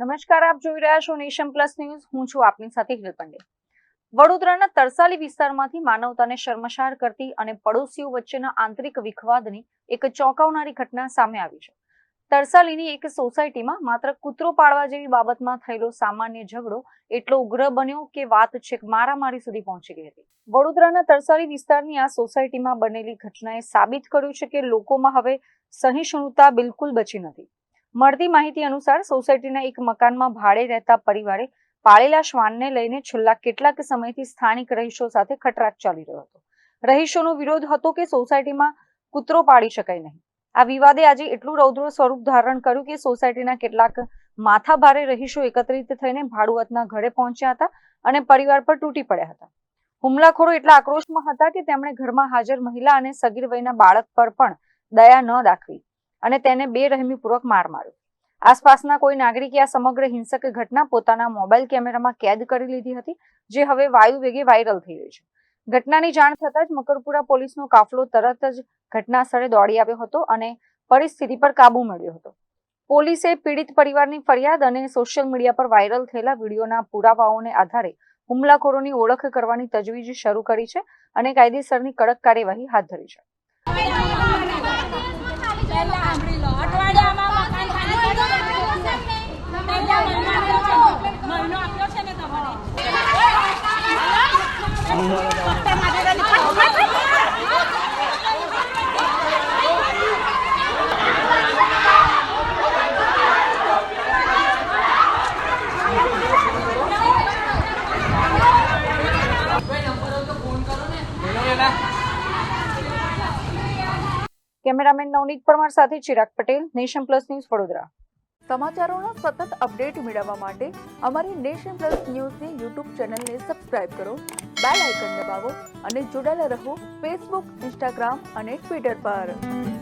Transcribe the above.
નમસ્કાર, આપ જોઈ રહ્યા છો નેશન પ્લસ ન્યૂઝ. હું છું આપની સાથે હિલ પંડે. વડોદરાના તરસાલી વિસ્તારમાંથી માનવતાને શર્મસાર કરતી અને પડોશીઓ વચ્ચેના આંતરિક વિખવાદની એક ચોંકાવનારી ઘટના સામે આવી છે. તરસાલીની એક સોસાયટીમાં માત્ર કૂતરો પાળવા જેવી બાબતમાં થયેલો સામાન્ય ઝઘડો એટલો ઉગ્ર બન્યો કે વાત છેક મારામારી સુધી પહોંચી ગઈ હતી. વડોદરાના તરસાલી વિસ્તારની આ સોસાયટીમાં બનેલી ઘટનાએ સાબિત કર્યું છે કે લોકોમાં હવે સહિષ્ણુતા બિલકુલ બચી નથી. મળતી માહિતી અનુસાર સોસાયટીના એક મકાનમાં ભાડે રહેતા પરિવારે પાળેલા શ્વાનને લઈને છેલ્લા કેટલાક સમયથી સ્થાનિક રહીશો સાથે ખટરાક ચાલી રહ્યો હતો. રહીશોનો વિરોધ હતો કે સોસાયટીમાં કૂતરો પાળી શકાય નહીં. આ વિવાદે આજે એટલું રૌદ્ર સ્વરૂપ ધારણ કર્યું કે સોસાયટીના કેટલાક માથાભારે રહીશો એકત્રિત થઈને ભાડુઆતના ઘરે પહોંચ્યા હતા અને પરિવાર પર તૂટી પડ્યા હતા. હુમલાખોરો એટલા આક્રોશમાં હતા કે તેમણે ઘરમાં હાજર મહિલા અને સગીર વયના બાળક પર પણ દયા ન દાખવી અને તેને બેરહેમીપૂર્વક માર માર્યો. આસપાસના કોઈ નાગરિકે આ સમગ્ર હિંસક ઘટના પોતાના મોબાઈલ કેમેરામાં કેદ કરી લીધી હતી, જે હવે વાયુ વેગે વાયરલ થઈ રહી છે. ઘટનાની જાણ થતાં જ મકરપુરા પોલીસનો કાફલો તરત જ ઘટના સ્થળે દોડી આવ્યો હતો અને પરિસ્થિતિ પર કાબુ મેળવ્યો હતો. પોલીસે પીડિત પરિવારની ફરિયાદ અને સોશિયલ મીડિયા પર વાયરલ થયેલા વિડીયોના પુરાવાઓને આધારે હુમલાખોરોની ઓળખ કરવાની તજવીજ શરૂ કરી છે અને કાયદેસરની કડક કાર્યવાહી હાથ ધરી છે. કેમેરામેન નવનીત પરમાર સાથે Chirag Patel, nation plus news, Vadodara. સમાચારોના સતત અપડેટ મેળવવા માટે અમારી નેશન પ્લસ ન્યૂઝની યુટ્યુબ ચેનલને સબસ્ક્રાઇબ કરો, બેલ આઇકન દબાવો અને જોડાયેલા રહો ફેસબુક, ઇન્સ્ટાગ્રામ અને ટ્વિટર પર.